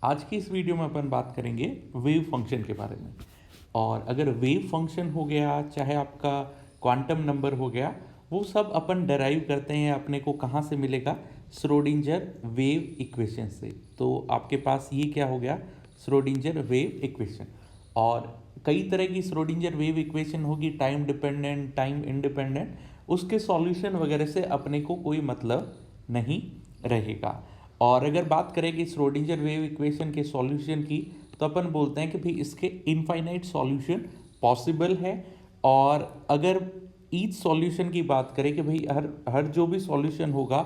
आज की इस वीडियो में अपन बात करेंगे वेव फंक्शन के बारे में। और अगर वेव फंक्शन हो गया, चाहे आपका क्वांटम नंबर हो गया, वो सब अपन डराइव करते हैं। अपने को कहाँ से मिलेगा? श्रोडिंजर वेव इक्वेशन से। तो आपके पास ये क्या हो गया? Schrödinger wave equation. और कई तरह की श्रोडिंजर वेव इक्वेशन होगी, टाइम डिपेंडेंट, टाइम इंडिपेंडेंट। उसके सॉल्यूशन वगैरह से अपने को कोई मतलब नहीं रहेगा। और अगर बात करें कि श्रोडिंजर वेव इक्वेशन के सॉल्यूशन की, तो अपन बोलते हैं कि भाई इसके इनफाइनाइट सॉल्यूशन पॉसिबल है। और अगर ईच सॉल्यूशन की बात करें कि भाई हर हर जो भी सॉल्यूशन होगा,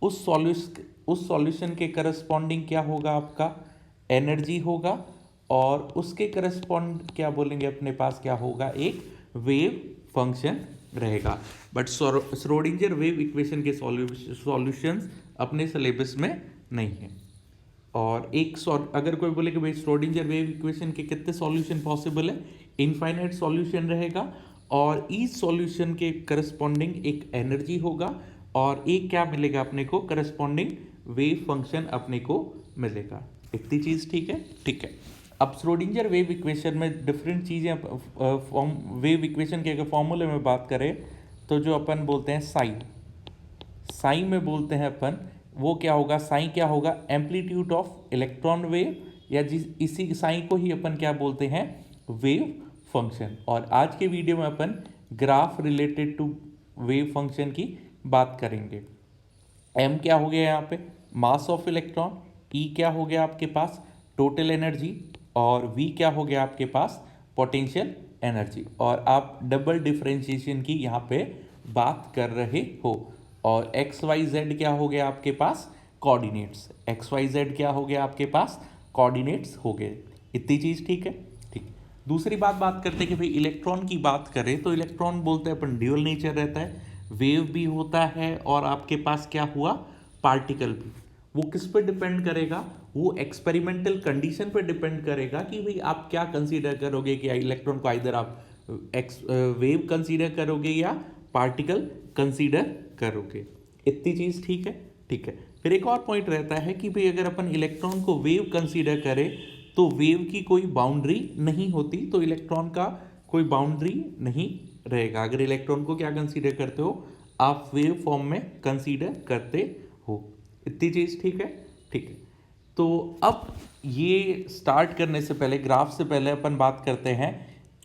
उस सॉल्यूशन के करस्पॉन्डिंग क्या होगा? आपका एनर्जी होगा। और उसके करस्पॉन्ड क्या बोलेंगे अपने पास? क्या होगा? एक वेव फंक्शन रहेगा। बट श्रोडिंजर वेव इक्वेशन के सॉल्यूशंस अपने सिलेबस में नहीं है। और अगर कोई बोले कि भाई श्रोडिंजर वेव इक्वेशन के कितने सॉल्यूशन पॉसिबल है? इनफाइनाइट सॉल्यूशन रहेगा। और ईच सॉल्यूशन के करस्पॉन्डिंग एक एनर्जी होगा। और एक क्या मिलेगा अपने को? करस्पॉन्डिंग वेव फंक्शन अपने को मिलेगा। इतनी चीज़ ठीक है? ठीक है। अब श्रोडिंजर वेव इक्वेशन में डिफरेंट चीज़ें फॉर्म वेव इक्वेशन के अगर फॉर्मूले में बात करें, तो जो अपन बोलते हैं साई में बोलते हैं अपन, वो क्या होगा? साई क्या होगा? एम्पलीट्यूड ऑफ इलेक्ट्रॉन वेव, या इसी साई को ही अपन क्या बोलते हैं? Wave function. और आज के वीडियो में अपन graph related to wave function की बात करेंगे। एम क्या हो गया यहाँ पे? Mass of electron. ई क्या हो गया आपके पास? Total energy. और वी क्या हो गया आपके पास? Potential energy. और आप डबल डिफरेंशिएशन की यहाँ पे बात कर रहे हो। और एक्स वाई जेड क्या हो गया आपके पास? कोऑर्डिनेट्स। एक्स वाई जेड क्या हो गया आपके पास? कोऑर्डिनेट्स हो गए। इतनी चीज़ ठीक है? ठीक। दूसरी बात करते हैं कि भाई इलेक्ट्रॉन की बात करें, तो इलेक्ट्रॉन बोलते हैं अपन ड्यूअल नेचर रहता है, वेव भी होता है, और आपके पास क्या हुआ? पार्टिकल भी। वो किस पे डिपेंड करेगा? वो एक्सपेरिमेंटल कंडीशन पे डिपेंड करेगा कि भाई आप क्या कंसीडर करोगे, कि इलेक्ट्रॉन को इधर आप वेव कंसीडर करोगे या पार्टिकल कंसीडर करोगे। इतनी चीज़ ठीक है? ठीक है। फिर एक और पॉइंट रहता है कि भाई अगर अपन इलेक्ट्रॉन को वेव कंसीडर करें, तो वेव की कोई बाउंड्री नहीं होती, तो इलेक्ट्रॉन का कोई बाउंड्री नहीं रहेगा। अगर इलेक्ट्रॉन को क्या कंसीडर करते हो? आप वेव फॉर्म में कंसीडर करते हो। इतनी चीज़ ठीक है? ठीक है। तो अब ये स्टार्ट करने से पहले, ग्राफ से पहले अपन बात करते हैं,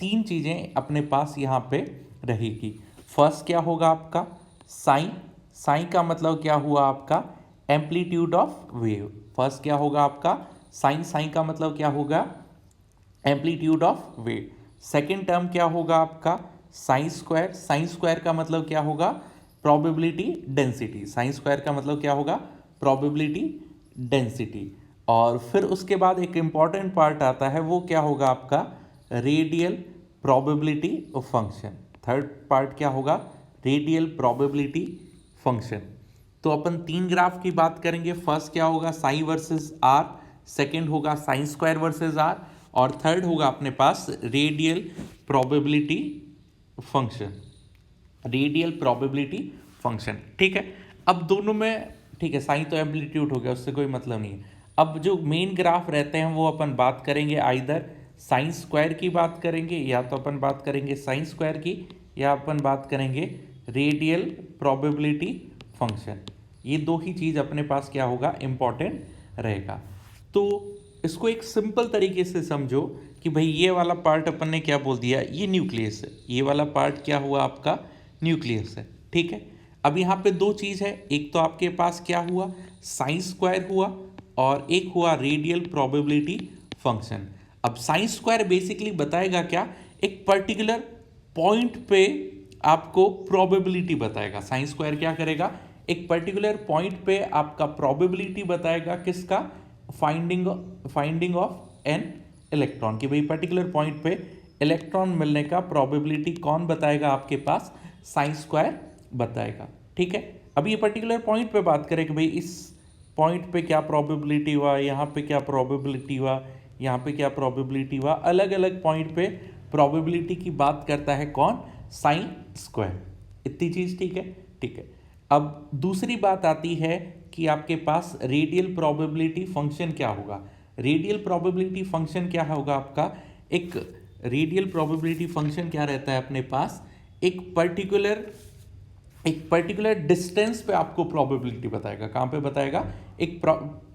तीन चीज़ें अपने पास यहाँ पे रहेगी। फर्स्ट क्या होगा आपका? साइन। साइन का मतलब क्या हुआ आपका? Amplitude of wave. फर्स्ट क्या होगा आपका? साइन। साइन का मतलब क्या होगा? Amplitude of wave. Second term क्या होगा आपका? Sine square. साइन स्क्वायर का मतलब क्या होगा? Probability density. साइन स्क्वायर का मतलब क्या होगा? Probability density. और फिर उसके बाद एक इंपॉर्टेंट पार्ट आता है, वो क्या होगा आपका? Radial probability function. Third part क्या होगा? Radial probability function. तो अपन तीन ग्राफ की बात करेंगे। फर्स्ट क्या होगा? Psi versus R. सेकेंड होगा साइन स्क्वायर वर्सेस आर। और थर्ड होगा अपने पास radial probability function. Radial probability function. ठीक है। अब दोनों में ठीक है, साइन तो एम्पलीट्यूड हो गया, उससे कोई मतलब नहीं है। अब जो मेन ग्राफ रहते हैं, वो अपन बात करेंगे आइदर साइन स्क्वायर की बात करेंगे, या तो अपन बात करेंगे साइन स्क्वायर की, या अपन बात करेंगे रेडियल प्रोबेबिलिटी फंक्शन। ये दो ही चीज़ अपने पास क्या होगा? इंपॉर्टेंट रहेगा। तो इसको एक सिंपल तरीके से समझो कि भाई ये वाला पार्ट अपन ने क्या बोल दिया? ये न्यूक्लियस है। ये वाला पार्ट क्या हुआ आपका? न्यूक्लियस है। ठीक है। अब यहाँ पे दो चीज़ है, एक तो आपके पास क्या हुआ? साइन स्क्वायर हुआ, और एक हुआ रेडियल प्रोबेबिलिटी फंक्शन। अब साइन स्क्वायर बेसिकली बताएगा क्या? एक पर्टिकुलर पॉइंट पे आपको प्रोबेबिलिटी बताएगा। साइन स्क्वायर क्या करेगा? एक पर्टिकुलर पॉइंट पे आपका प्रोबेबिलिटी बताएगा। किसका? Finding of an electron. कि भाई पर्टिकुलर पॉइंट पे इलेक्ट्रॉन मिलने का प्रोबेबिलिटी कौन बताएगा आपके पास? साइन स्क्वायर बताएगा। ठीक है। अब ये पर्टिकुलर पॉइंट पे बात करें कि भाई इस पॉइंट पे क्या प्रोबेबिलिटी हुआ, यहाँ पे क्या प्रोबेबिलिटी हुआ, यहाँ पे क्या प्रोबेबिलिटी हुआ, अलग अलग पॉइंट पे प्रोबेबिलिटी की बात करता है कौन? Sine square. इतनी चीज़ ठीक है? ठीक है। अब दूसरी बात आती है कि आपके पास रेडियल प्रोबेबिलिटी फंक्शन क्या होगा? रेडियल प्रोबेबिलिटी फंक्शन क्या होगा आपका, एक रेडियल प्रोबेबिलिटी फंक्शन क्या रहता है अपने पास, एक पर्टिकुलर डिस्टेंस पे आपको प्रोबेबिलिटी बताएगा। कहाँ पे बताएगा, एक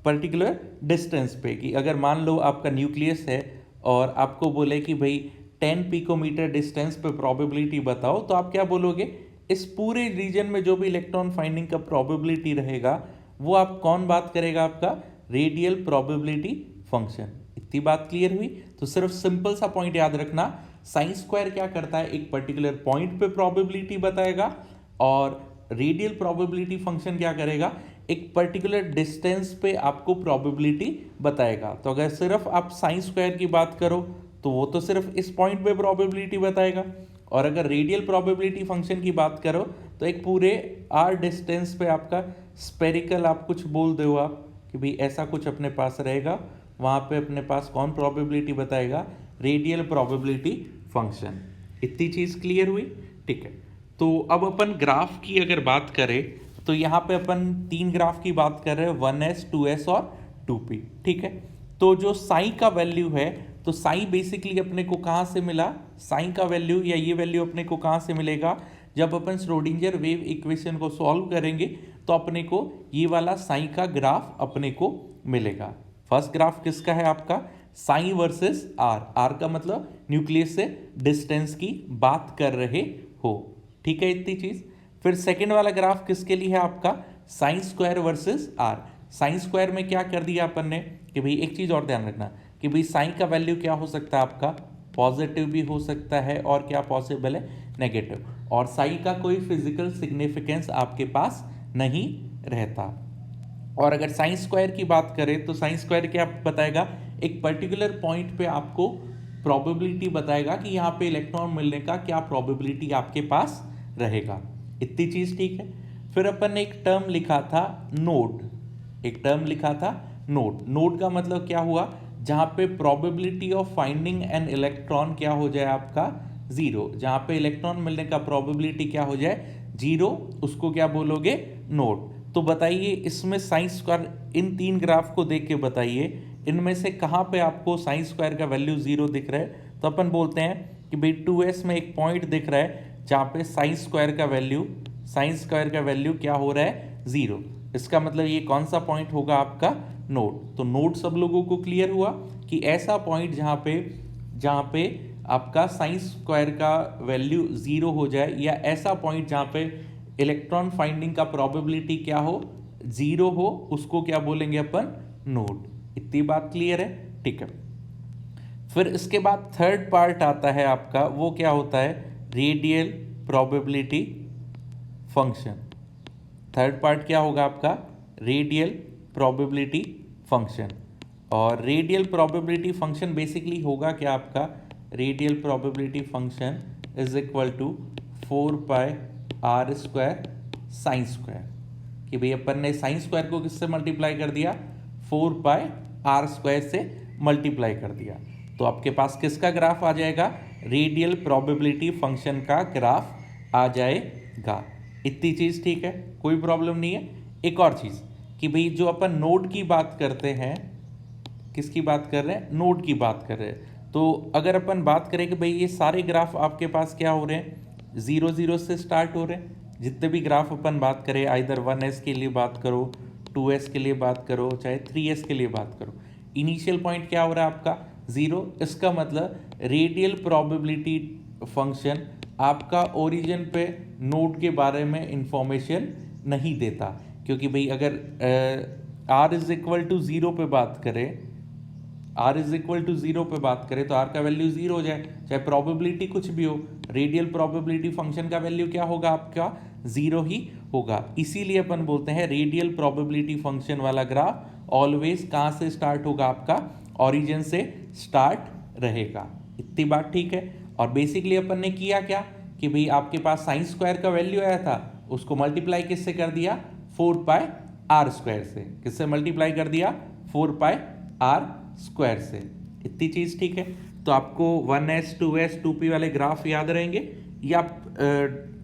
पर्टिकुलर डिस्टेंस पे, कि अगर मान लो आपका न्यूक्लियस है और आपको बोले कि भाई 10 पिकोमीटर डिस्टेंस पे प्रोबेबिलिटी बताओ, तो आप क्या बोलोगे, इस पूरे रीजन में जो भी इलेक्ट्रॉन फाइंडिंग का प्रोबेबिलिटी रहेगा वो आप कौन बात करेगा, आपका रेडियल प्रोबेबिलिटी फंक्शन। इतनी बात क्लियर हुई। तो सिर्फ सिंपल सा पॉइंट याद रखना, साइन स्क्वायर क्या करता है, एक पर्टिकुलर पॉइंट पे प्रोबेबिलिटी बताएगा, और रेडियल प्रोबेबिलिटी फंक्शन क्या करेगा, एक पर्टिकुलर डिस्टेंस पे आपको प्रोबेबिलिटी बताएगा। तो अगर सिर्फ आप साइन स्क्वायर की बात करो तो वो तो सिर्फ इस पॉइंट पे प्रोबेबिलिटी बताएगा, और अगर रेडियल प्रोबेबिलिटी फंक्शन की बात करो तो एक पूरे आर डिस्टेंस पे आपका स्पेरिकल आप कुछ बोल दो आप कि भाई ऐसा कुछ अपने पास रहेगा, वहाँ पे अपने पास कौन प्रोबेबिलिटी बताएगा, रेडियल प्रोबेबिलिटी फंक्शन। इतनी चीज़ क्लियर हुई, ठीक है। तो अब अपन ग्राफ की अगर बात करें तो यहाँ पे अपन 3 ग्राफ की बात कर रहे हैं, 1s 2s और 2p, ठीक है। तो जो साई का वैल्यू है, तो साई बेसिकली अपने को कहाँ से मिला, साई का वैल्यू या ये वैल्यू अपने को कहाँ से मिलेगा, जब अपन श्रोडिंगर वेव इक्वेशन को सॉल्व करेंगे तो अपने को ये वाला साई का ग्राफ अपने को मिलेगा। फर्स्ट ग्राफ किसका है आपका, साई वर्सेस आर, आर का मतलब न्यूक्लियस से डिस्टेंस की बात कर रहे हो, ठीक है, इतनी चीज। फिर सेकंड वाला ग्राफ किसके लिए है आपका, sine square versus R. Sine square में क्या कर दिया अपन ने कि भाई एक चीज और ध्यान रखना कि भाई साइन का वैल्यू क्या हो सकता है आपका, पॉजिटिव भी हो सकता है और क्या पॉसिबल है, नेगेटिव, और साइन का कोई फिजिकल सिग्निफिकेंस आपके पास नहीं रहता। और अगर साइन स्क्वायर की बात करें तो साइन स्क्वायर क्या बताएगा, एक पर्टिकुलर पॉइंट पे आपको प्रोबेबिलिटी बताएगा कि यहाँ पे इलेक्ट्रॉन मिलने का क्या प्रोबेबिलिटी आपके पास रहेगा। इतनी चीज ठीक है। फिर अपन ने एक टर्म लिखा था नोड, एक टर्म लिखा था नोड। नोड का मतलब क्या हुआ, जहाँ पे probability of finding an electron क्या हो जाए आपका, जीरो, जहाँ पे इलेक्ट्रॉन मिलने का प्रोबेबिलिटी क्या हो जाए, जीरो, उसको क्या बोलोगे, नोड। तो बताइए इसमें साइन स्क्वायर, इन 3 ग्राफ को देख के बताइए इनमें से कहाँ पे आपको साइन स्क्वायर का वैल्यू जीरो दिख रहा है। तो अपन बोलते हैं कि भाई 2s में एक पॉइंट दिख रहा है जहाँ पे साइन स्क्वायर का वैल्यू क्या हो रहा है, जीरो। इसका मतलब ये कौन सा पॉइंट होगा आपका, नोड। तो नोड सब लोगों को क्लियर हुआ कि ऐसा पॉइंट जहाँ पे आपका साइन स्क्वायर का वैल्यू जीरो हो जाए, या ऐसा पॉइंट जहाँ पे इलेक्ट्रॉन फाइंडिंग का प्रोबेबिलिटी क्या हो, जीरो हो, उसको क्या बोलेंगे अपन, नोड। इतनी बात क्लियर है, ठीक है। फिर इसके बाद थर्ड पार्ट आता है आपका, वो क्या होता है, radial probability function. Third part क्या होगा आपका, रेडियल प्रोबेबिलिटी फंक्शन। और रेडियल प्रोबेबिलिटी फंक्शन बेसिकली होगा क्या आपका, radial probability function is equal to 4 pi R square sine square, कि भाई अपन ने साइन स्क्वायर को किससे मल्टीप्लाई कर दिया, 4 पाई आर स्क्वायर से मल्टीप्लाई कर दिया। तो आपके पास किसका ग्राफ आ जाएगा, रेडियल प्रोबेबिलिटी फंक्शन का ग्राफ आ जाएगा। इतनी चीज ठीक है, कोई प्रॉब्लम नहीं है। एक और चीज कि भाई जो अपन नोड की बात करते हैं, किसकी बात कर रहे हैं, नोड की बात कर रहे हैं। तो अगर अपन बात करें कि भाई ये सारे ग्राफ आपके पास क्या हो रहे हैं, 0 0 से स्टार्ट हो रहे हैं। जितने भी ग्राफ अपन बात करें, आइदर 1s के लिए बात करो, 2s के लिए बात करो, चाहे 3s के लिए बात करो, इनिशियल पॉइंट क्या हो रहा है आपका, 0। इसका मतलब रेडियल प्रोबेबिलिटी फंक्शन आपका ओरिजिन पे नोड के बारे में इंफॉर्मेशन नहीं देता, क्योंकि भाई अगर r इज इक्वल टू 0 पे बात करें, r इज इक्वल टू 0 पे बात करें तो r का वैल्यू 0 हो जाए, चाहे प्रोबेबिलिटी कुछ भी हो, रेडियल प्रोबेबिलिटी फंक्शन का वैल्यू क्या होगा आपका, 0 ही होगा। इसीलिए अपन बोलते हैं रेडियल प्रोबेबिलिटी फंक्शन वाला ग्राफ ऑलवेज कहाँ से स्टार्ट होगा आपका, ओरिजिन से स्टार्ट रहेगा। इतनी बात ठीक है। और बेसिकली अपन ने किया क्या कि भाई आपके पास साइन स्क्वायर का वैल्यू आया था, उसको मल्टीप्लाई किससे कर दिया, 4 पाई आर स्क्वायर से। किससे मल्टीप्लाई कर दिया, 4 पाई आर स्क्वायर से। इतनी चीज ठीक है। तो आपको 1s 2s 2p वाले ग्राफ याद रहेंगे, या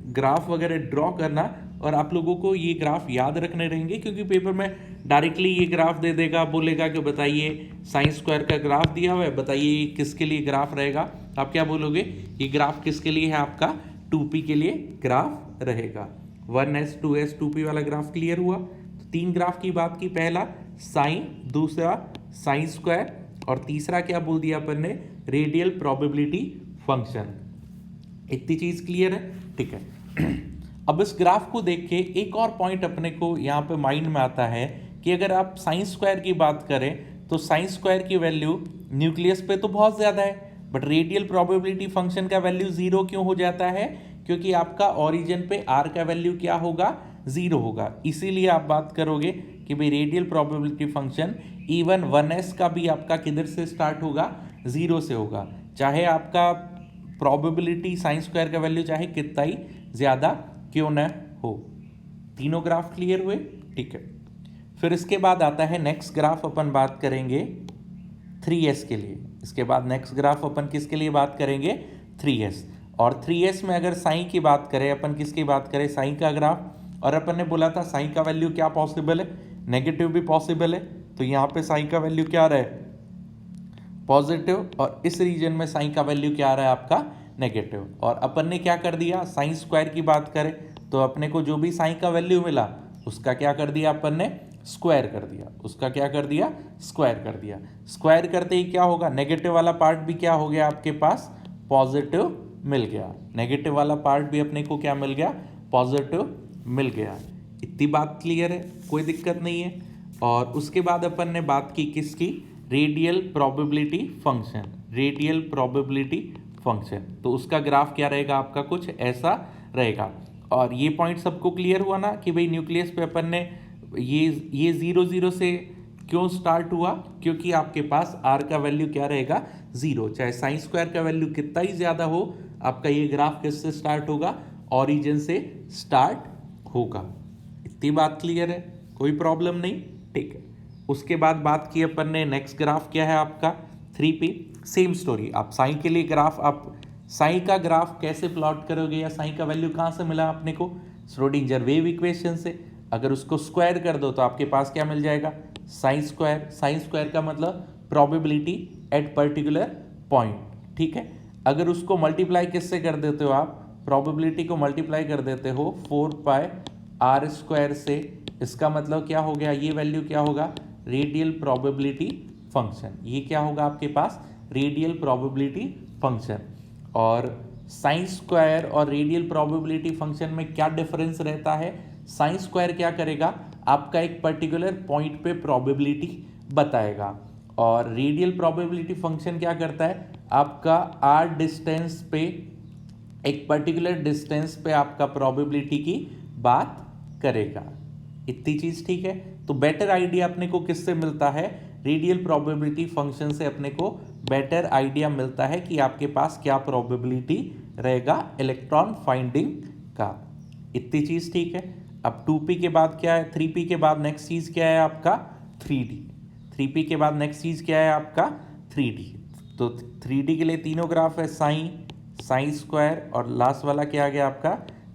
ग्राफ वगैरह ड्रॉ करना और आप लोगों को ये ग्राफ याद रखने रहेंगे, क्योंकि पेपर में डायरेक्टली ये ग्राफ दे देगा, बोलेगा कि बताइए साइन स्क्वायर का ग्राफ दिया हुआ है, बताइए किसके लिए ग्राफ रहेगा। आप क्या बोलोगे, ये ग्राफ किसके लिए है, आपका 2p के लिए ग्राफ रहेगा। 1s 2s 2p वाला ग्राफ क्लियर हुआ। तो 3 ग्राफ की बात की, पहला साइन, दूसरा साइन स्क्वायर, और तीसरा क्या बोल दिया अपन ने, रेडियल प्रोबेबिलिटी फंक्शन। इतनी चीज क्लियर है, ठीक है। अब इस ग्राफ को देख के एक और पॉइंट अपने को यहाँ पे माइंड में आता है कि अगर आप साइन स्क्वायर की बात करें तो साइन स्क्वायर की वैल्यू न्यूक्लियस पे तो बहुत ज़्यादा है, बट रेडियल प्रोबेबिलिटी फंक्शन का वैल्यू 0 क्यों हो जाता है, क्योंकि आपका ओरिजिन पे r का वैल्यू क्या होगा, 0 होगा। इसीलिए आप बात करोगे कि भाई radial probability function even 1s का भी आपका किधर से स्टार्ट होगा, 0 से होगा, चाहे आपका प्रोबेबिलिटी साइन स्क्वायर का वैल्यू चाहे कितना ही ज़्यादा क्यों न हो। तीनों ग्राफ क्लियर हुए, ठीक है। फिर इसके बाद आता है नेक्स्ट ग्राफ, अपन बात करेंगे 3s के लिए। इसके बाद नेक्स्ट ग्राफ अपन किसके लिए बात करेंगे, 3s। और 3s में अगर साइन की बात करें, अपन किसकी बात करें, साइन का ग्राफ। और अपन ने बोला था साइन का वैल्यू क्या पॉसिबल है, नेगेटिव भी पॉसिबल है। तो यहाँ पे साइन का वैल्यू क्या आ रहा है, पॉजिटिव, और इस रीजन में साइन का वैल्यू क्या आ रहा है आपका, नेगेटिव। और अपन ने क्या कर दिया, साइन स्क्वायर की बात करें तो अपने को जो भी साइन का वैल्यू मिला उसका क्या कर दिया अपन ने, स्क्वायर कर दिया। उसका क्या कर दिया, स्क्वायर कर दिया। स्क्वायर करते ही क्या होगा, नेगेटिव वाला पार्ट भी क्या हो गया आपके पास, पॉजिटिव मिल गया। नेगेटिव वाला पार्ट भी अपने को क्या मिल गया, पॉजिटिव मिल गया। इतनी बात क्लियर है, कोई दिक्कत नहीं है। और उसके बाद अपन ने बात की किसकी, radial probability function. Radial probability function, तो उसका ग्राफ क्या रहेगा आपका, कुछ ऐसा रहेगा। और ये पॉइंट सबको क्लियर हुआ ना कि भाई न्यूक्लियस पे अपन ने ये 0 0 से क्यों स्टार्ट हुआ, क्योंकि आपके पास r का वैल्यू क्या रहेगा, 0। चाहे साइन स्क्वायर का वैल्यू कितना ही ज़्यादा हो, आपका ये ग्राफ किससे स्टार्ट होगा, ओरिजिन से स्टार्ट होगा। इतनी बात क्लियर है, कोई प्रॉब्लम नहीं, ठीक है। उसके बाद बात की अपन ने, नेक्स्ट ग्राफ क्या है आपका 3p। सेम स्टोरी, आप साइन के लिए ग्राफ, आप साइन का ग्राफ कैसे प्लॉट करोगे, या साइन का वैल्यू कहाँ से मिला अपने को, श्रोडिंगर वेव इक्वेशन से। अगर उसको स्क्वायर कर दो तो आपके पास क्या मिल जाएगा, साइन स्क्वायर। साइन स्क्वायर का मतलब प्रोबेबिलिटी एट पर्टिकुलर पॉइंट, ठीक है। अगर उसको मल्टीप्लाई किससे कर देते हो आप, प्रोबेबिलिटी को मल्टीप्लाई कर देते हो 4πr² से, इसका मतलब क्या हो गया, ये वैल्यू क्या होगा, रेडियल प्रोबेबिलिटी फंक्शन। ये क्या होगा आपके पास, रेडियल प्रोबेबिलिटी फंक्शन। और साइन स्क्वायर और रेडियल प्रोबेबिलिटी फंक्शन में क्या डिफरेंस रहता है, साइन स्क्वायर क्या करेगा, आपका एक पर्टिकुलर पॉइंट पे प्रोबेबिलिटी बताएगा, और रेडियल प्रोबेबिलिटी फंक्शन क्या करता है, आपका आर डिस्टेंस पे, एक पर्टिकुलर डिस्टेंस पे आपका प्रोबेबिलिटी की बात करेगा। इतनी चीज ठीक है। तो बेटर आइडिया अपने को किससे मिलता है, रेडियल प्रोबेबिलिटी फंक्शन से अपने को बेटर आइडिया मिलता है कि आपके पास क्या प्रोबेबिलिटी रहेगा इलेक्ट्रॉन फाइंडिंग का। इतनी चीज ठीक है। अब 2p के बाद क्या है, 3p के बाद नेक्स्ट चीज क्या है आपका 3d। 3p के बाद नेक्स्ट चीज क्या है आपका 3d। तो 3d के लिए तीनों ग्राफ है, साइन, साइन स्क्वायर, और लास्ट वाला क्या आ गया आपका,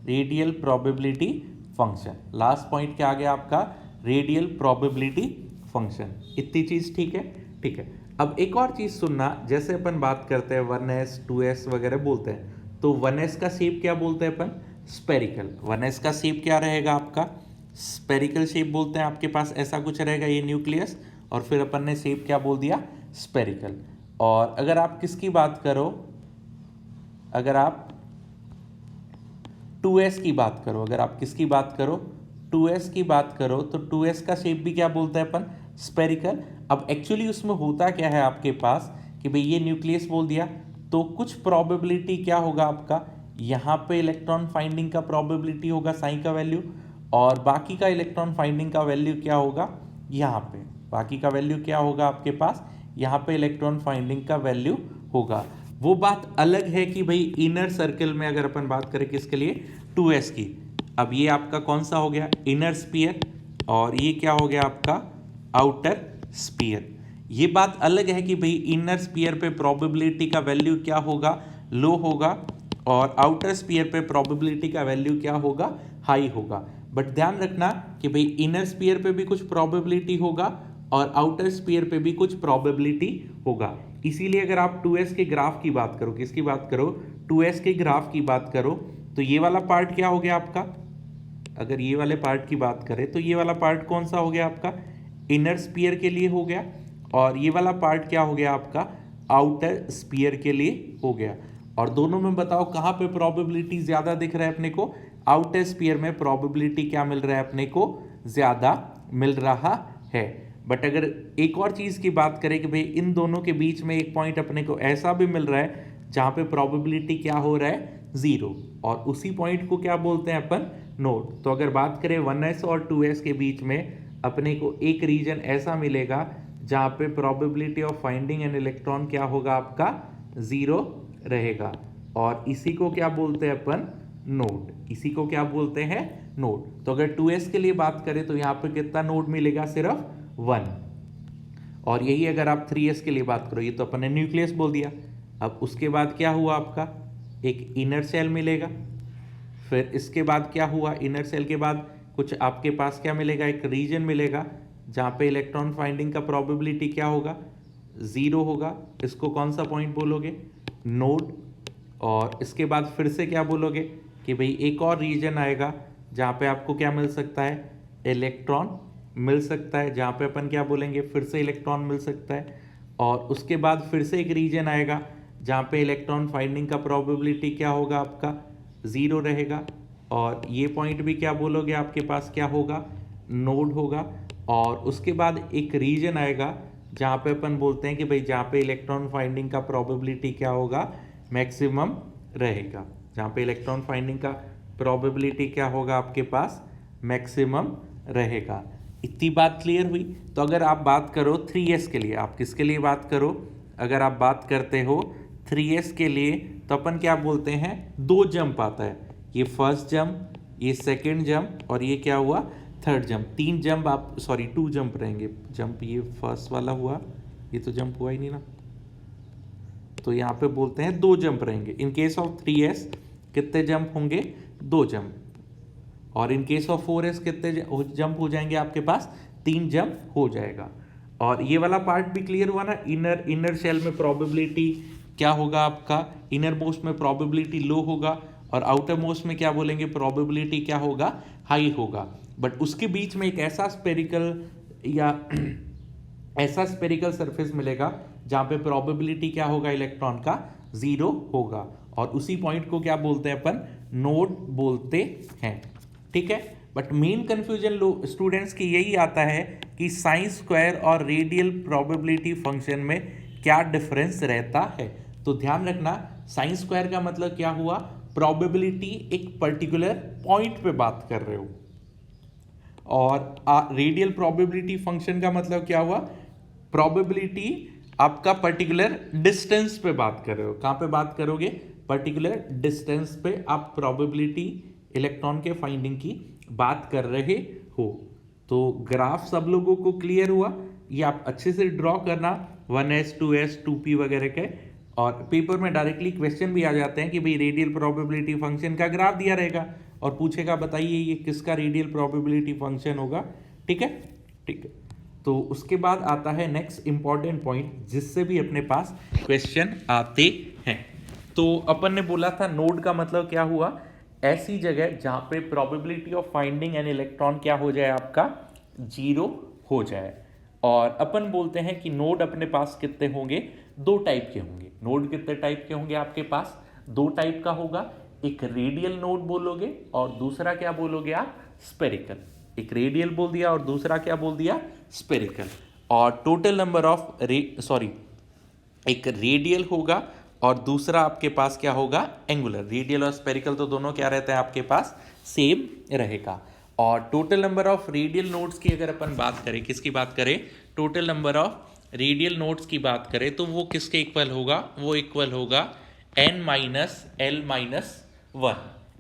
radial probability function. Last point क्या आ गया आपका, रेडियल प्रोबेबिलिटी फंक्शन। इतनी चीज ठीक है, ठीक है। अब एक और चीज सुनना, जैसे अपन बात करते हैं 1s 2s वगैरह बोलते हैं, तो 1s का शेप क्या बोलते हैं अपन, स्पेरिकल। 1s का शेप क्या रहेगा आपका, स्पेरिकल शेप बोलते हैं। आपके पास ऐसा कुछ रहेगा ये न्यूक्लियस, और फिर अपन ने शेप क्या बोल दिया, स्पेरिकल। और अगर आप किसकी बात करो, अगर आप 2s की बात करो, अगर आप किसकी बात करो, 2s की बात करो, तो 2s का शेप भी क्या बोलते हैं अपन, स्पेरिकल। अब एक्चुअली उसमें होता क्या है आपके पास कि भाई ये न्यूक्लियस बोल दिया, तो कुछ प्रोबेबिलिटी क्या होगा आपका, यहाँ पे इलेक्ट्रॉन फाइंडिंग का प्रोबेबिलिटी होगा साइन का वैल्यू, और बाकी का इलेक्ट्रॉन फाइंडिंग का वैल्यू क्या होगा यहाँ पे, बाकी का वैल्यू क्या होगा आपके पास, यहाँ पे इलेक्ट्रॉन फाइंडिंग का वैल्यू होगा। वो बात अलग है कि भाई इनर सर्कल में अगर अपन बात करें किसके लिए, 2s की। अब ये आपका कौन सा हो गया, इनर स्पीयर, और ये क्या हो गया आपका आउटर स्पीयर। ये बात अलग है कि भाई इनर स्पीयर पे प्रोबेबिलिटी का वैल्यू क्या होगा, लो होगा, और आउटर स्पीयर पे प्रोबेबिलिटी का वैल्यू क्या होगा, हाई होगा। बट ध्यान रखना कि भाई इनर स्फीयर पे भी कुछ प्रोबेबिलिटी होगा और आउटर स्फीयर पे भी कुछ प्रोबेबिलिटी होगा। इसीलिए अगर आप 2s के ग्राफ की बात करो, किसकी बात करो, 2s के ग्राफ की बात करो, तो ये वाला पार्ट क्या हो गया आपका, अगर ये वाले पार्ट की बात करें तो ये वाला पार्ट कौन सा हो गया आपका, इनर स्फीयर के लिए हो गया, और ये वाला पार्ट क्या हो गया आपका, आउटर स्फीयर के लिए हो गया। और दोनों में बताओ कहाँ पे प्रोबेबिलिटी ज़्यादा दिख रहा है अपने को, आउटर स्फीयर में प्रोबेबिलिटी क्या मिल रहा है अपने को, ज़्यादा मिल रहा है। बट अगर एक और चीज़ की बात करें कि भाई इन दोनों के बीच में एक पॉइंट अपने को ऐसा भी मिल रहा है जहाँ पे प्रोबेबिलिटी क्या हो रहा है, ज़ीरो, और उसी पॉइंट को क्या बोलते हैं अपन, नोड। तो अगर बात करें 1s और 2s के बीच में अपने को एक रीजन ऐसा मिलेगा जहाँ पे probability of finding an electron क्या होगा आपका, ज़ीरो रहेगा, और इसी को क्या बोलते हैं अपन, नोड। इसी को क्या बोलते हैं, नोड। तो अगर 2s के लिए बात करें तो यहाँ पे कितना नोड मिलेगा, सिर्फ 1। और यही अगर आप 3s के लिए बात करो, ये तो अपन ने न्यूक्लियस बोल दिया। अब उसके बाद क्या हुआ आपका, एक इनर सेल मिलेगा, फिर इसके बाद क्या हुआ, इनर सेल के बाद कुछ आपके पास क्या मिलेगा, एक रीजन मिलेगा जहाँ पे इलेक्ट्रॉन फाइंडिंग का प्रोबेबिलिटी क्या होगा, ज़ीरो होगा। इसको कौन सा पॉइंट बोलोगे, नोड। और इसके बाद फिर से क्या बोलोगे कि भाई एक और रीजन आएगा जहाँ पे आपको क्या मिल सकता है, इलेक्ट्रॉन मिल सकता है, जहाँ पे अपन क्या बोलेंगे, फिर से इलेक्ट्रॉन मिल सकता है। और उसके बाद फिर से एक रीजन आएगा जहाँ पे इलेक्ट्रॉन फाइंडिंग का प्रोबेबिलिटी क्या होगा आपका, ज़ीरो रहेगा। और ये पॉइंट भी क्या बोलोगे, आपके पास क्या होगा, नोड होगा। और उसके बाद एक रीजन आएगा जहाँ पे अपन बोलते हैं कि भाई जहाँ पे इलेक्ट्रॉन फाइंडिंग का प्रोबेबिलिटी क्या होगा, मैक्सिमम रहेगा, जहाँ पे इलेक्ट्रॉन फाइंडिंग का प्रोबेबिलिटी क्या होगा आपके पास, मैक्सिमम रहेगा। इतनी बात क्लियर हुई। तो अगर आप बात करो 3s के लिए, आप किसके लिए बात करो, अगर आप बात करते हो 3s के लिए, तो अपन क्या बोलते हैं, दो जंप आता है, ये फर्स्ट जंप, ये सेकंड जंप, और ये क्या हुआ, थर्ड जंप। तीन जंप आप, सॉरी 2 जंप रहेंगे, जंप ये फर्स्ट वाला हुआ, ये तो जंप हुआ ही नहीं ना, तो यहाँ पे बोलते हैं 2 जंप रहेंगे। इन केस ऑफ 3s कितने जंप होंगे, 2 जंप। और इन केस ऑफ 4s कितने जंप हो जाएंगे आपके पास, 3 जंप हो जाएगा। और ये वाला पार्ट भी क्लियर हुआ ना, इनर सेल में प्रोबेबिलिटी क्या होगा आपका, इनर मोस्ट में प्रोबेबिलिटी लो होगा, और आउटर मोस्ट में क्या बोलेंगे, प्रोबेबिलिटी क्या होगा, हाई होगा। बट उसके बीच में एक ऐसा स्पेरिकल या ऐसा स्पेरिकल सरफेस मिलेगा जहाँ पे प्रोबेबिलिटी क्या होगा, इलेक्ट्रॉन का, ज़ीरो होगा, और उसी पॉइंट को क्या बोलते हैं अपन, नोड बोलते हैं। ठीक है। बट मेन कंफ्यूजन स्टूडेंट्स की यही आता है कि साइन स्क्वायर और रेडियल प्रोबेबिलिटी फंक्शन में क्या डिफरेंस रहता है। तो ध्यान रखना, साइन स्क्वायर का मतलब क्या हुआ, प्रोबेबिलिटी एक पर्टिकुलर पॉइंट पे बात कर रहे हो, और रेडियल प्रोबेबिलिटी फंक्शन का मतलब क्या हुआ, प्रोबेबिलिटी आपका पर्टिकुलर डिस्टेंस पे बात कर रहे हो। कहाँ पे बात करोगे, पर्टिकुलर डिस्टेंस पे आप प्रोबेबिलिटी इलेक्ट्रॉन के फाइंडिंग की बात कर रहे हो। तो ग्राफ सब लोगों को क्लियर हुआ, ये आप अच्छे से ड्रॉ करना 1s 2s 2p वगैरह के, और पेपर में डायरेक्टली क्वेश्चन भी आ जाते हैं कि भाई रेडियल प्रोबेबिलिटी फंक्शन का ग्राफ दिया रहेगा और पूछेगा बताइए ये किसका रेडियल प्रोबेबिलिटी फंक्शन होगा। ठीक है, ठीक है। तो उसके बाद आता है नेक्स्ट इंपॉर्टेंट पॉइंट जिससे भी अपने पास क्वेश्चन आते हैं। तो अपन ने बोला था नोड का मतलब क्या हुआ, ऐसी जगह जहाँ पे probability of finding an electron क्या हो जाए आपका, जीरो हो जाए। और अपन बोलते हैं कि नोड अपने पास कितने होंगे, 2 टाइप के होंगे। नोड कितने टाइप के होंगे आपके पास, 2 टाइप का होगा। एक रेडियल नोड बोलोगे और दूसरा क्या बोलोगे आप, स्पेरिकल। एक रेडियल बोल दिया और दूसरा क्या बोल दिया, स्पेरिकल। और टोटल नंबर ऑफ एक रेडियल होगा और दूसरा आपके पास क्या होगा, एंगुलर। रेडियल और स्पेरिकल तो दोनों क्या रहते हैं आपके पास, सेम रहेगा। और total number of radial nodes की अगर अपन बात करें, किसकी बात करें, total number of radial nodes की बात करें, तो वो किसके इक्वल होगा, वो इक्वल होगा n minus L minus 1।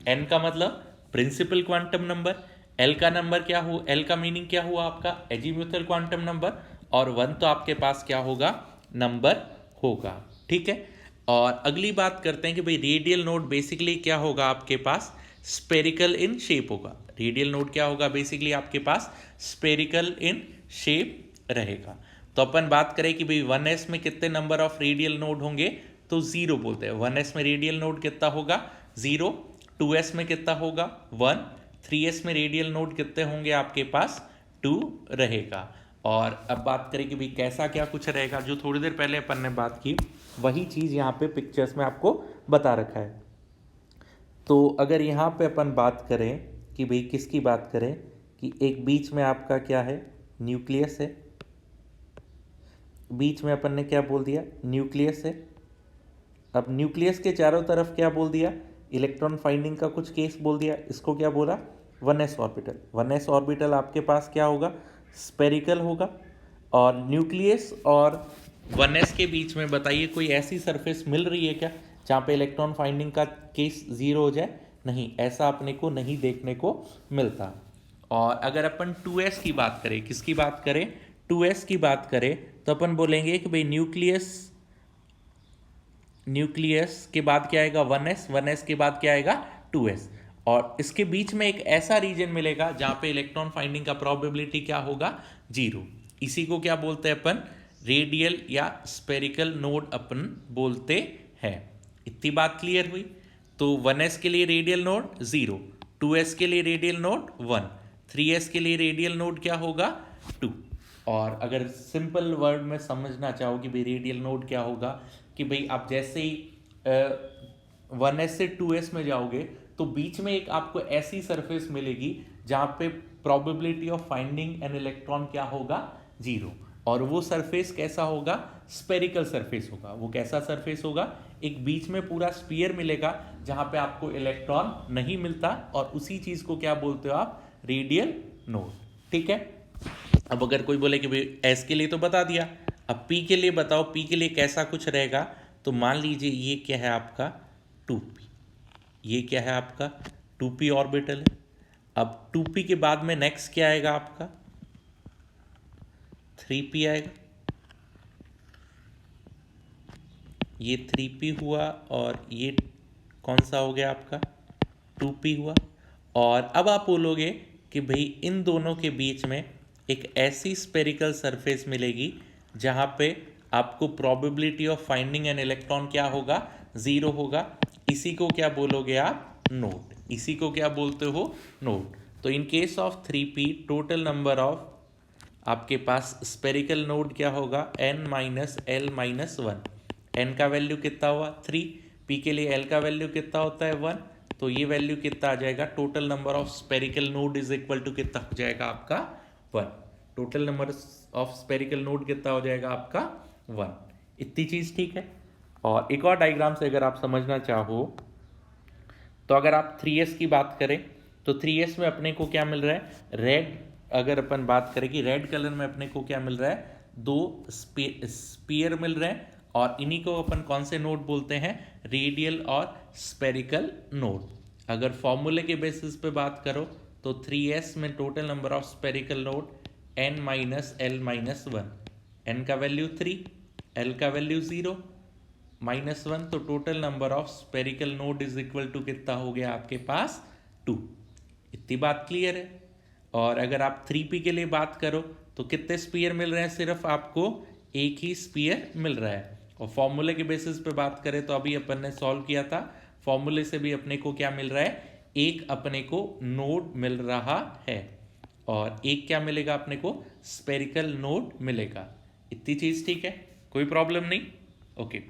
n का मतलब प्रिंसिपल क्वांटम नंबर, l का नंबर क्या हो, l का मीनिंग क्या हुआ आपका, एजीम्यूथल क्वांटम नंबर, और 1 तो आपके पास क्या होगा, नंबर होगा। ठीक है। और अगली बात करते हैं कि भाई रेडियल नोड बेसिकली क्या होगा आपके पास, स्पेरिकल इन शेप होगा। रेडियल नोड क्या होगा, बेसिकली आपके पास स्पेरिकल इन शेप रहेगा। तो अपन बात करें कि भाई 1s में कितने नंबर ऑफ रेडियल नोड होंगे, तो 0 बोलते हैं। 1s में रेडियल नोड कितना होगा, 0। 2s में कितना होगा, 1। 3s में रेडियल नोड कितने होंगे आपके पास, 2 रहेगा। और अब बात करें कि भाई कैसा क्या कुछ रहेगा, जो थोड़ी देर पहले अपन ने बात की वही चीज़ यहाँ पे पिक्चर्स में आपको बता रखा है। तो अगर यहाँ पे अपन बात करें कि भाई किसकी बात करें, कि एक बीच में आपका क्या है, न्यूक्लियस है। बीच में अपन ने क्या बोल दिया, न्यूक्लियस है। अब न्यूक्लियस के चारों तरफ क्या बोल दिया, इलेक्ट्रॉन फाइंडिंग का कुछ केस बोल दिया। इसको क्या बोला, 1s ऑर्बिटल। 1s ऑर्बिटल आपके पास क्या होगा, स्पेरिकल होगा। और न्यूक्लियस और 1s के बीच में बताइए कोई ऐसी सरफेस मिल रही है क्या जहाँ पे इलेक्ट्रॉन फाइंडिंग का केस 0 हो जाए, नहीं, ऐसा अपने को नहीं देखने को मिलता। और अगर अपन 2s की बात करें, किसकी बात करें, 2s की बात करें, तो अपन बोलेंगे कि भाई न्यूक्लियस के बाद क्या आएगा, 1s, 1s के बाद क्या आएगा, 2s। और इसके बीच में एक ऐसा रीजन मिलेगा जहाँ पे इलेक्ट्रॉन फाइंडिंग का प्रोबेबिलिटी क्या होगा, 0। इसी को क्या बोलते हैं अपन, रेडियल या स्पेरिकल नोड अपन बोलते हैं। इतनी बात क्लियर हुई। तो 1s के लिए रेडियल नोड 0, 2s के लिए रेडियल नोड 1, 3s के लिए रेडियल नोड क्या होगा, 2। और अगर सिंपल वर्ड में समझना चाहो कि भाई रेडियल नोड क्या होगा, कि भाई आप जैसे ही 1s से 2s में जाओगे तो बीच में एक आपको ऐसी सरफेस मिलेगी जहाँ पे probability of finding an electron क्या होगा, 0। और वो सरफेस कैसा होगा, स्पेरिकल सरफेस होगा। वो कैसा सरफेस होगा, एक बीच में पूरा स्फीयर मिलेगा जहाँ पे आपको इलेक्ट्रॉन नहीं मिलता, और उसी चीज़ को क्या बोलते हो आप, रेडियल नोड। ठीक है। अब अगर कोई बोले कि भाई एस के लिए तो बता दिया, अब पी के लिए बताओ, पी के लिए कैसा कुछ रहेगा। तो मान लीजिए ये क्या है आपका 2p, ये क्या है आपका 2p ऑर्बिटल है। अब 2p के बाद में नेक्स्ट क्या आएगा आपका, 3p आएगा। ये 3p हुआ और ये कौन सा हो गया आपका, 2p हुआ। और अब आप बोलोगे कि भाई इन दोनों के बीच में एक ऐसी स्पेरिकल सरफेस मिलेगी जहाँ पे आपको probability of finding an electron क्या होगा, 0 होगा। इसी को क्या बोलोगे आप, नोड। इसी को क्या बोलते हो, नोड। तो इन case of 3p total number of आपके पास स्पेरिकल नोड क्या होगा, n minus L minus 1। n का वैल्यू कितना हुआ, 3। p के लिए l का वैल्यू कितना होता है, 1। तो ये वैल्यू कितना आ जाएगा, total number of spherical node is equal to कितना हो जाएगा आपका, 1। Total number of spherical node कितना हो जाएगा आपका, 1। इतनी चीज़ ठीक है। और एक और डायग्राम से अगर आप समझना चाहो, तो अगर आप 3s की बात करें तो 3s में अपने को क्या मिल रहा है, रेड। अगर अपन बात करें कि रेड कलर में अपने को क्या मिल रहा है, 2 स्पीयर मिल रहे हैं, और इन्हीं को अपन कौन से नोड बोलते हैं, रेडियल और स्पेरिकल नोड। अगर फॉर्मूले के बेसिस पे बात करो तो 3s में total number of spherical node n minus L minus 1। n का वैल्यू 3, l का वैल्यू 0, माइनस 1। तो total number of spherical node is equal to कितना हो गया आपके पास, 2। इतनी बात क्लियर है। और अगर आप 3p के लिए बात करो तो कितने स्पीयर मिल रहे हैं, सिर्फ आपको एक ही स्पीयर मिल रहा है। और फॉर्मूले के बेसिस पे बात करें तो अभी अपन ने सॉल्व किया था, फॉर्मूले से भी अपने को क्या मिल रहा है, एक अपने को नोड मिल रहा है, और एक क्या मिलेगा अपने को, स्पेरिकल नोड मिलेगा। इतनी चीज ठीक है, कोई प्रॉब्लम नहीं। ओके।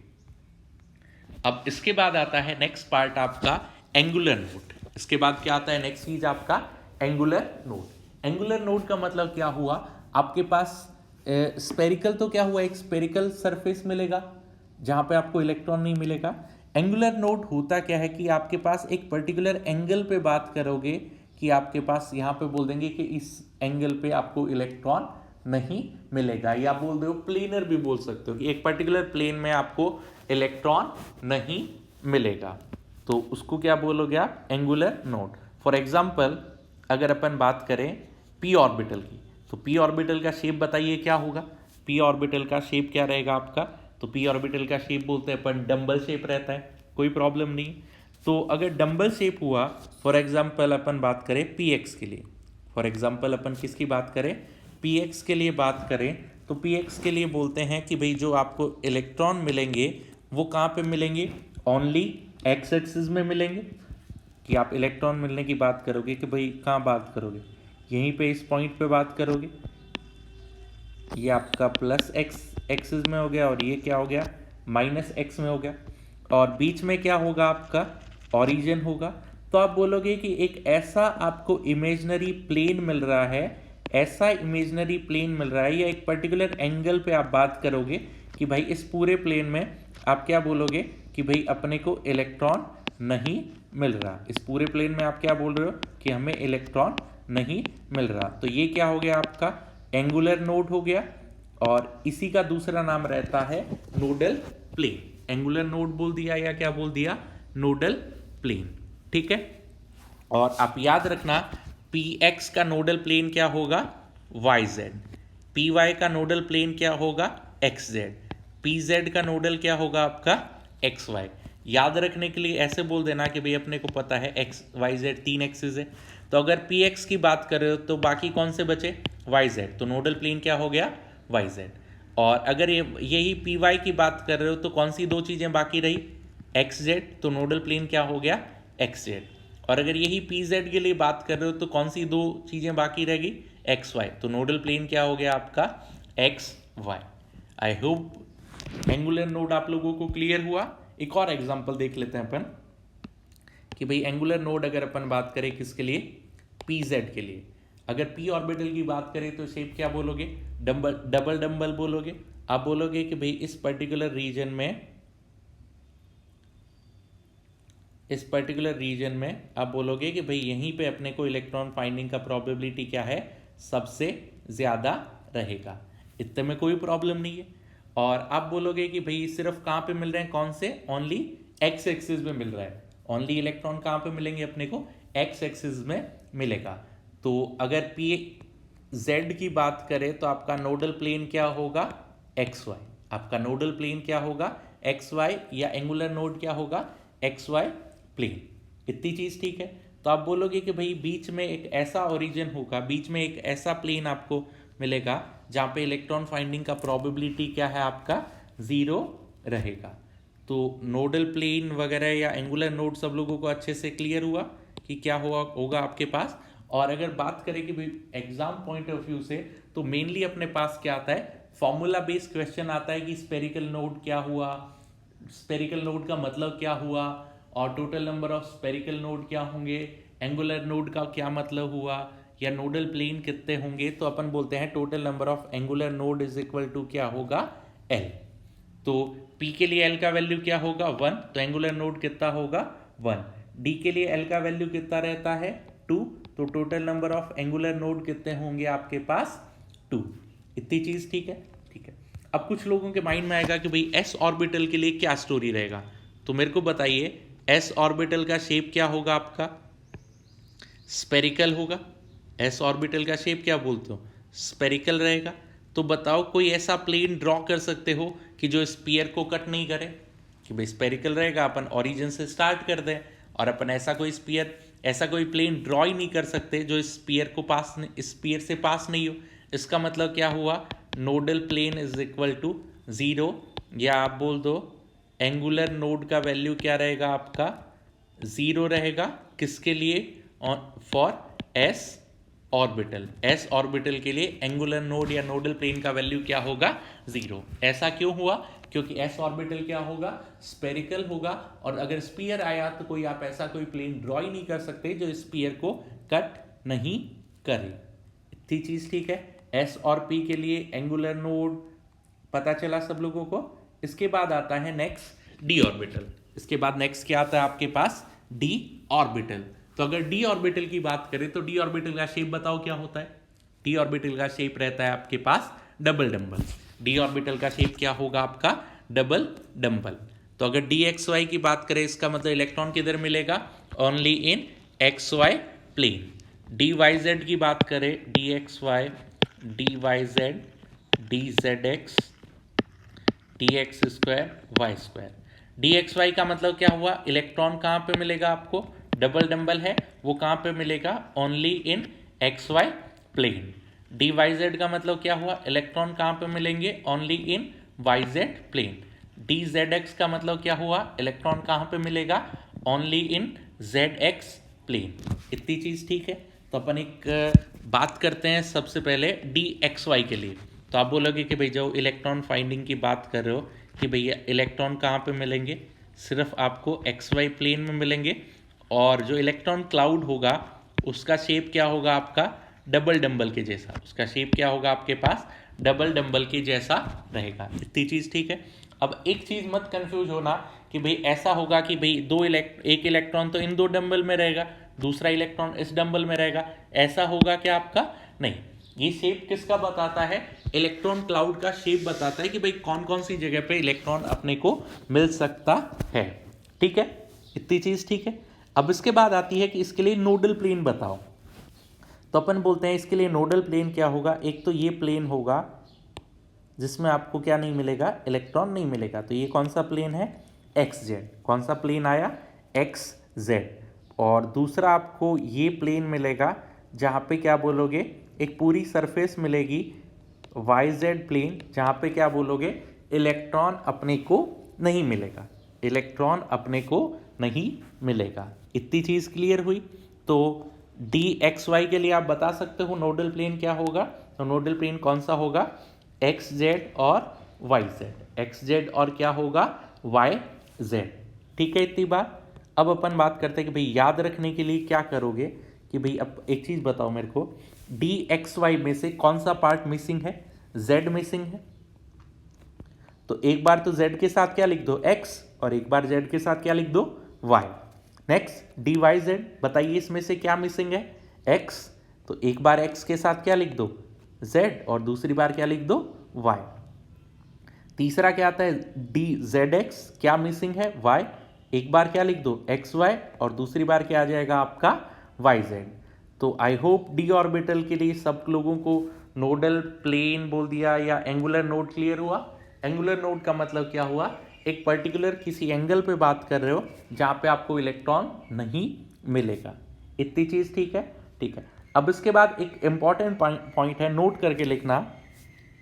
अब इसके बाद आता है नेक्स्ट पार्ट आपका एंगुलर नोड। इसके बाद क्या आता है नेक्स्ट चीज आपका, एंगुलर नोड। एंगुलर नोड का मतलब क्या हुआ, आपके पास स्पेरिकल तो क्या हुआ, एक स्पेरिकल सरफेस मिलेगा जहां पे आपको इलेक्ट्रॉन नहीं मिलेगा। एंगुलर नोड होता क्या है कि आपके पास एक पर्टिकुलर एंगल पे बात करोगे, कि आपके पास यहाँ पे बोल देंगे कि इस एंगल पे आपको इलेक्ट्रॉन नहीं मिलेगा, या बोल दो प्लेनर भी बोल सकते हो कि एक पर्टिकुलर प्लेन में आपको इलेक्ट्रॉन नहीं मिलेगा, तो उसको क्या बोलोगे आप, एंगुलर नोड। फॉर एग्जाम्पल अगर अपन बात करें p ऑर्बिटल की, तो p ऑर्बिटल का शेप बताइए क्या होगा। p ऑर्बिटल का शेप क्या रहेगा आपका, तो p ऑर्बिटल का शेप बोलते हैं अपन डम्बल शेप रहता है, कोई प्रॉब्लम नहीं। तो अगर डंबल शेप हुआ, फॉर एग्जांपल अपन बात करें पी एक्स के लिए, फॉर एग्जांपल अपन किसकी बात करें, पी एक्स के लिए बात करें, तो पी एक्स के लिए बोलते हैं कि भाई जो आपको इलेक्ट्रॉन मिलेंगे वो कहाँ पे मिलेंगे, ओनली एक्स एक्सिस में मिलेंगे। कि आप इलेक्ट्रॉन मिलने की बात करोगे कि भाई कहाँ बात करोगे, यहीं पे इस पॉइंट पे बात करोगे, ये आपका प्लस एक्स एक्सिस में हो गया और ये क्या हो गया, माइनस एक्स में हो गया, और बीच में क्या होगा आपका ओरिजिन होगा। तो आप बोलोगे कि एक ऐसा आपको इमेजनरी प्लेन मिल रहा है, ऐसा इमेजनरी प्लेन मिल रहा है, या एक पर्टिकुलर एंगल पे आप बात करोगे कि भाई इस पूरे प्लेन में आप क्या बोलोगे कि भाई अपने को इलेक्ट्रॉन नहीं मिल रहा, इस पूरे प्लेन में आप क्या बोल रहे हो कि हमें इलेक्ट्रॉन नहीं मिल रहा। तो ये क्या हो गया आपका एंगुलर नोड हो गया, और इसी का दूसरा नाम रहता है नोडल प्लेन। एंगुलर नोड बोल दिया या क्या बोल दिया, नोडल प्लेन। ठीक है, और आप याद रखना पी एक्स का नोडल प्लेन क्या होगा, वाई जेड, पी वाई का नोडल प्लेन क्या होगा, एक्स जेड, पी जेड का नोडल क्या होगा आपका एक्स वाई। याद रखने के लिए ऐसे बोल देना कि भाई अपने को पता है एक्स वाई जेड 3 एक्सिस है, तो अगर पी एक्स की बात कर रहे हो तो बाकी कौन से बचे, वाई जेड, तो नोडल प्लेन क्या हो गया, वाई जेड। और अगर यही पी वाई की बात कर रहे हो तो कौन सी दो चीज़ें बाकी रही, एक्स जेड, तो नोडल प्लेन क्या हो गया, एक्स जेड। और अगर यही पी जेड के लिए बात कर रहे हो तो कौन सी दो चीज़ें बाकी रहेगी, एक्स वाई, तो नोडल प्लेन क्या हो गया आपका X Y. I hope angular node आप लोगों को क्लियर हुआ। एक और एग्जांपल देख लेते हैं अपन कि भाई एंगुलर नोड अगर अपन बात करें किसके लिए, पी जेड के लिए, अगर पी ऑर्बिटल की बात करें तो शेप क्या बोलोगे, डबल डंबल बोलोगे। आप बोलोगे कि भाई इस पर्टिकुलर रीजन में, इस पर्टिकुलर रीजन में आप बोलोगे कि भाई यहीं पे अपने को इलेक्ट्रॉन फाइंडिंग का प्रोबेबिलिटी क्या है, सबसे ज़्यादा रहेगा, इतने में कोई प्रॉब्लम नहीं है। और आप बोलोगे कि भाई सिर्फ कहाँ पे मिल रहे हैं, कौन से, ओनली एक्स एक्सिस में मिल रहा है, ओनली इलेक्ट्रॉन कहाँ पे मिलेंगे अपने को, एक्स एक्सिस में मिलेगा। तो अगर पी जेड की बात करें तो आपका नोडल प्लेन क्या होगा, एक्स वाई, आपका नोडल प्लेन क्या होगा, एक्स वाई, या एंगुलर नोड क्या होगा, एक्स वाई प्लेन। इतनी चीज ठीक है। तो आप बोलोगे कि भाई बीच में एक ऐसा ओरिजिन होगा, बीच में एक ऐसा प्लेन आपको मिलेगा जहां पे इलेक्ट्रॉन फाइंडिंग का प्रोबेबिलिटी क्या है आपका 0 रहेगा। तो नोडल प्लेन वगैरह या एंगुलर नोड सब लोगों को अच्छे से क्लियर हुआ कि क्या होगा आपके पास। और अगर बात करें कि भाई एग्जाम पॉइंट ऑफ व्यू से, तो मेनली अपने पास क्या आता है, फॉर्मूला बेस्ड क्वेश्चन आता है कि स्पेरिकल नोड क्या हुआ, स्पेरिकल नोड का मतलब क्या हुआ, और total number of spherical node क्या होंगे, एंगुलर नोड का क्या मतलब हुआ, या नोडल प्लेन कितने होंगे। तो अपन बोलते हैं total number of angular node is equal to क्या होगा, एल। तो P के लिए L का वैल्यू क्या होगा 1, तो एंगुलर नोड कितना होगा 1। D के लिए L का वैल्यू कितना रहता है 2, तो total number of angular node कितने होंगे आपके पास 2। इतनी चीज ठीक है, ठीक है। अब कुछ लोगों के माइंड में आएगा कि भाई s ऑर्बिटल के लिए क्या स्टोरी रहेगा, तो मेरे को बताइए s ऑर्बिटल का शेप क्या होगा आपका, स्पेरिकल होगा। s ऑर्बिटल का शेप क्या बोलते हो, स्पेरिकल रहेगा। तो बताओ कोई ऐसा प्लेन ड्रॉ कर सकते हो कि जो स्पीयर को कट नहीं करे, कि भाई स्पेरिकल रहेगा, अपन ओरिजिन से स्टार्ट कर दें, और अपन ऐसा कोई स्पीयर, ऐसा कोई प्लेन ड्रॉ ही नहीं कर सकते जो स्पीयर को पास, स्पीयर से पास नहीं हो। इसका मतलब क्या हुआ, nodal plane is equal to 0, या आप बोल दो एंगुलर नोड का वैल्यू क्या रहेगा आपका 0 रहेगा। किसके लिए, for S orbital, S orbital के लिए एंगुलर नोड या नोडल प्लेन का वैल्यू क्या होगा 0। ऐसा क्यों हुआ, क्योंकि एस ऑर्बिटल क्या होगा, स्पेरिकल होगा, और अगर स्पीयर आया तो कोई आप ऐसा कोई प्लेन ड्रॉ ही नहीं कर सकते जो स्पीयर को कट नहीं करे। इतनी चीज ठीक है। एस और पी के लिए एंगुलर नोड पता चला सब लोगों को। इसके बाद आता है नेक्स्ट डी ऑर्बिटल। इसके बाद नेक्स्ट क्या आता है आपके पास, डी ऑर्बिटल। तो अगर डी ऑर्बिटल की बात करें तो डी ऑर्बिटल का शेप बताओ क्या होता है। डी ऑर्बिटल का शेप रहता है आपके पास डबल डंबल। डी ऑर्बिटल का शेप क्या होगा आपका, डबल डंबल। तो अगर डी एक्स वाई की बात करें, इसका मतलब इलेक्ट्रॉन किधर मिलेगा, only in X Y plane. D Y Z की बात करें, D X Y, D Y Z, D Z X, D X square, Y square. D X Y का मतलब क्या हुआ, इलेक्ट्रॉन कहाँ पे मिलेगा आपको, डबल डंबल है वो कहाँ पे मिलेगा, only in X Y plane. D Y Z का मतलब क्या हुआ, इलेक्ट्रॉन कहाँ पे मिलेंगे, only in Y Z plane. D Z X का मतलब क्या हुआ, इलेक्ट्रॉन कहाँ पे मिलेगा, only in Z X plane. इतनी चीज़ ठीक है। तो अपन एक बात करते हैं सबसे पहले डी एक्स वाई के लिए। तो आप बोलोगे कि भाई जो इलेक्ट्रॉन फाइंडिंग की बात कर रहे हो कि भैया इलेक्ट्रॉन कहाँ पे मिलेंगे, सिर्फ आपको एक्स वाई प्लेन में मिलेंगे, और जो इलेक्ट्रॉन क्लाउड होगा उसका शेप क्या होगा आपका, डबल डंबल के जैसा। उसका शेप क्या होगा आपके पास, डबल डंबल के जैसा रहेगा। इतनी चीज़ ठीक है। अब एक चीज़ मत कंफ्यूज होना कि भाई ऐसा होगा कि भाई एक इलेक्ट्रॉन तो इन दो डंबल में रहेगा, दूसरा इलेक्ट्रॉन इस डंबल में रहेगा, ऐसा होगा क्या आपका, नहीं। ये शेप किसका बताता है, इलेक्ट्रॉन क्लाउड का शेप बताता है कि भाई कौन कौन सी जगह पे इलेक्ट्रॉन अपने को मिल सकता है। ठीक है, इतनी चीज़ ठीक है। अब इसके बाद आती है कि इसके लिए नोडल प्लेन बताओ। तो अपन बोलते हैं इसके लिए नोडल प्लेन क्या होगा, एक तो ये प्लेन होगा जिसमें आपको क्या नहीं मिलेगा, इलेक्ट्रॉन नहीं मिलेगा। तो ये कौन सा प्लेन है, एक्स जेड। कौन सा प्लेन आया, एक्स जेड। और दूसरा आपको ये प्लेन मिलेगा जहाँ पे क्या बोलोगे, एक पूरी सरफेस मिलेगी वाई जेड प्लेन, जहाँ पे क्या बोलोगे, इलेक्ट्रॉन अपने को नहीं मिलेगा, इलेक्ट्रॉन अपने को नहीं मिलेगा। इतनी चीज़ क्लियर हुई। तो डी एक्स वाई के लिए आप बता सकते हो नोडल प्लेन क्या होगा। तो नोडल प्लेन कौन सा होगा, एक्स जेड और वाई जेड, एक्स जेड और क्या होगा, वाई जेड। ठीक है, इतनी बात। अब अपन बात करते हैं कि भाई याद रखने के लिए क्या करोगे, कि भाई अब एक चीज़ बताओ मेरे को, डी एक्स वाई में से कौन सा पार्ट मिसिंग है, जेड मिसिंग है। तो एक बार तो जेड के साथ क्या लिख दो, एक्स, और एक बार जेड के साथ क्या लिख दो, Y. Next D Y Z, बताइए इसमें से क्या मिसिंग है, एक्स। तो एक बार एक्स के साथ क्या लिख दो, जेड, और दूसरी बार क्या लिख दो, वाई। तीसरा क्या आता है, डी जेड एक्स, क्या मिसिंग है, वाई। एक बार क्या लिख दो, एक्स वाई, और दूसरी बार क्या आ जाएगा आपका, वाई जेड। तो आई होप डी ऑर्बिटल के लिए सब लोगों को नोडल प्लेन बोल दिया या एंगुलर नोड क्लियर हुआ। एंगुलर नोड का मतलब क्या हुआ, एक पर्टिकुलर किसी एंगल पे बात कर रहे हो जहाँ पे आपको इलेक्ट्रॉन नहीं मिलेगा। इतनी चीज़ ठीक है, ठीक है। अब इसके बाद एक इंपॉर्टेंट पॉइंट है, नोट करके लिखना,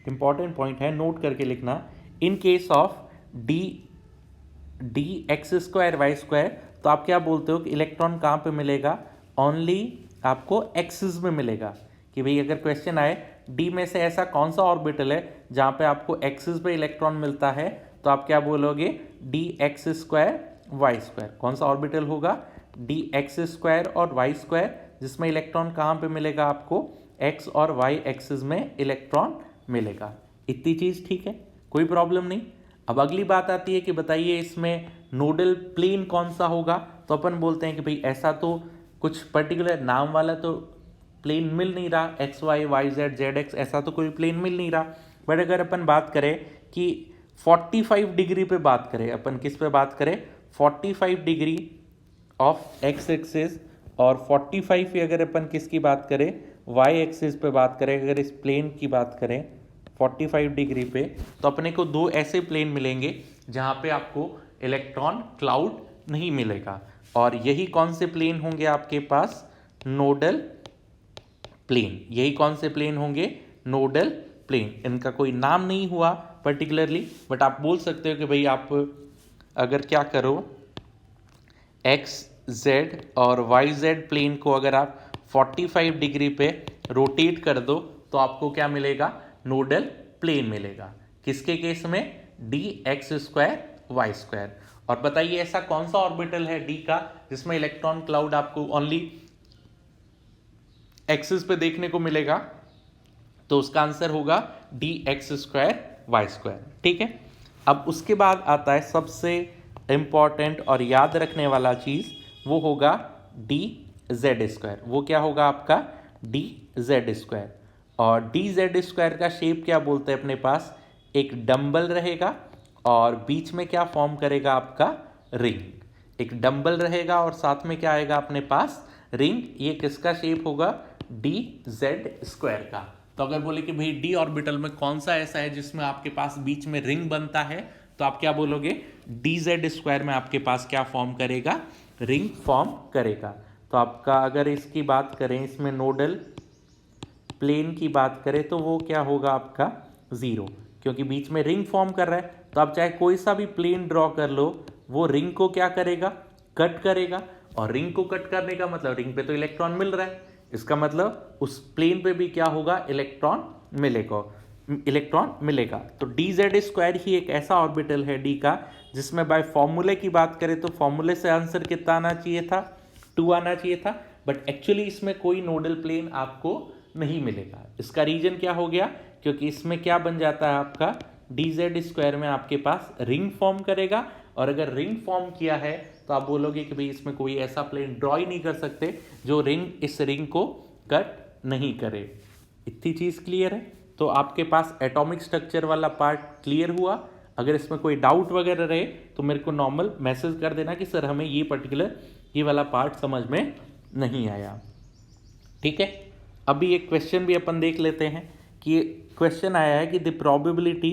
इंपॉर्टेंट पॉइंट है, नोट करके लिखना। In case of D X square Y square, तो आप क्या बोलते हो कि इलेक्ट्रॉन कहाँ पे मिलेगा, ओनली आपको एक्सिस में मिलेगा। कि भाई अगर क्वेश्चन आए डी में से ऐसा कौन सा ऑर्बिटल है जहाँ पे आपको एक्सिस पे इलेक्ट्रॉन मिलता है, तो आप क्या बोलोगे, D X square Y square. कौन सा ऑर्बिटल होगा, डी एक्स स्क्वायर और वाई स्क्वायर, जिसमें इलेक्ट्रॉन कहाँ पे मिलेगा आपको, एक्स और वाई एक्सिस में इलेक्ट्रॉन मिलेगा। इतनी चीज़ ठीक है, कोई प्रॉब्लम नहीं। अब अगली बात आती है कि बताइए इसमें नोडल प्लेन कौन सा होगा। तो अपन बोलते हैं कि भाई ऐसा तो कुछ पर्टिकुलर नाम वाला तो प्लेन मिल नहीं रहा, X Y Y Z Z X, ऐसा तो कोई प्लेन मिल नहीं रहा। बट अगर अपन बात करें कि 45 डिग्री पे बात करें, अपन किस पे बात करें, 45 डिग्री ऑफ एक्स एक्सिस, और 45 ही अगर अपन किसकी बात करें, वाई एक्सिस पे बात करें, अगर इस प्लेन की बात करें 45 डिग्री पे, तो अपने को दो ऐसे प्लेन मिलेंगे जहाँ पे आपको इलेक्ट्रॉन क्लाउड नहीं मिलेगा। और यही कौन से प्लेन होंगे आपके पास, नोडल प्लेन। यही कौन से प्लेन होंगे, नोडल प्लेन। इनका कोई नाम नहीं हुआ पर्टिकुलरली, बट आप बोल सकते हो कि भाई आप अगर क्या करो, एक्स जेड और वाई जेड प्लेन को अगर आप 45 डिग्री पे रोटेट कर दो तो आपको क्या मिलेगा, नोडल प्लेन मिलेगा। किसके केस में, D X square Y square. और बताइए ऐसा कौन सा ऑर्बिटल है डी का जिसमें इलेक्ट्रॉन क्लाउड आपको ओनली एक्सिस पे देखने को मिलेगा। तो उसका आंसर होगा D X square Y square. ठीक है, अब उसके बाद आता है सबसे इंपॉर्टेंट और याद रखने वाला चीज, वो होगा डी जेड स्क्वायर। वो क्या होगा आपका, डी जेड स्क्वायर। और डी जेड स्क्वायर का शेप क्या बोलते हैं अपने पास, एक डंबल रहेगा और बीच में क्या फॉर्म करेगा आपका, रिंग। एक डंबल रहेगा और साथ में क्या आएगा अपने पास, रिंग। ये किसका शेप होगा, डी जेड स्क्वायर का। तो अगर बोले कि भाई डी ऑर्बिटल में कौन सा ऐसा है जिसमें आपके पास बीच में रिंग बनता है, तो आप क्या बोलोगे, डी जेड स्क्वायर में आपके पास क्या फॉर्म करेगा, रिंग फॉर्म करेगा। तो आपका अगर इसकी बात करें, इसमें नोडल प्लेन की बात करें तो वो क्या होगा आपका 0, क्योंकि बीच में रिंग फॉर्म कर रहा है। तो आप चाहे कोई सा भी प्लेन ड्रॉ कर लो, वो रिंग को क्या करेगा, कट करेगा। और रिंग को कट करने का मतलब रिंग पे तो इलेक्ट्रॉन मिल रहा है, इसका मतलब उस प्लेन पे भी क्या होगा, इलेक्ट्रॉन मिलेगा। तो डी जेड स्क्वायर ही एक ऐसा ऑर्बिटल है डी का, जिसमें बाय फॉर्मूले की बात करें तो फॉर्मूले से आंसर कितना आना चाहिए था, 2 आना चाहिए था, बट एक्चुअली इसमें कोई नोडल प्लेन आपको नहीं मिलेगा। इसका रीजन क्या हो गया, क्योंकि इसमें क्या बन जाता है आपका, डी जेड स्क्वायर में आपके पास रिंग फॉर्म करेगा। और अगर रिंग फॉर्म किया है तो आप बोलोगे कि भाई इसमें कोई ऐसा प्लेन ड्रॉ ही नहीं कर सकते जो इस रिंग को कट नहीं करे। इतनी चीज़ क्लियर है। तो आपके पास एटॉमिक स्ट्रक्चर वाला पार्ट क्लियर हुआ। अगर इसमें कोई डाउट वगैरह रहे तो मेरे को नॉर्मल मैसेज कर देना कि सर हमें ये वाला पार्ट समझ में नहीं आया। ठीक है, अभी एक क्वेश्चन भी अपन देख लेते हैं कि क्वेश्चन आया है कि the probability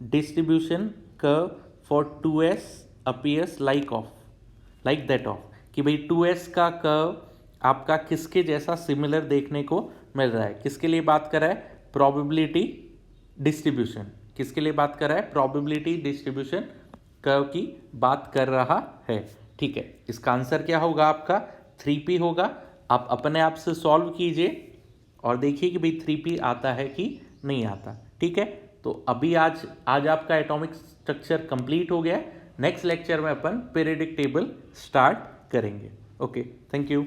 distribution curve for 2s appears like that of, कि भाई 2s का कर्व आपका किसके जैसा सिमिलर देखने को मिल रहा है। किसके लिए बात कर रहा है, प्रोबेबिलिटी डिस्ट्रीब्यूशन। किसके लिए बात कर रहा है, प्रोबेबिलिटी डिस्ट्रीब्यूशन कर्व की बात कर रहा है। ठीक है, इसका आंसर क्या होगा आपका 3p होगा। आप अपने आप से सॉल्व कीजिए और देखिए कि भाई 3p आता है कि नहीं आता। ठीक है, तो अभी आज आपका एटॉमिक स्ट्रक्चर कंप्लीट हो गया। नेक्स्ट लेक्चर में अपन पीरियडिक टेबल स्टार्ट करेंगे। Okay, thank you.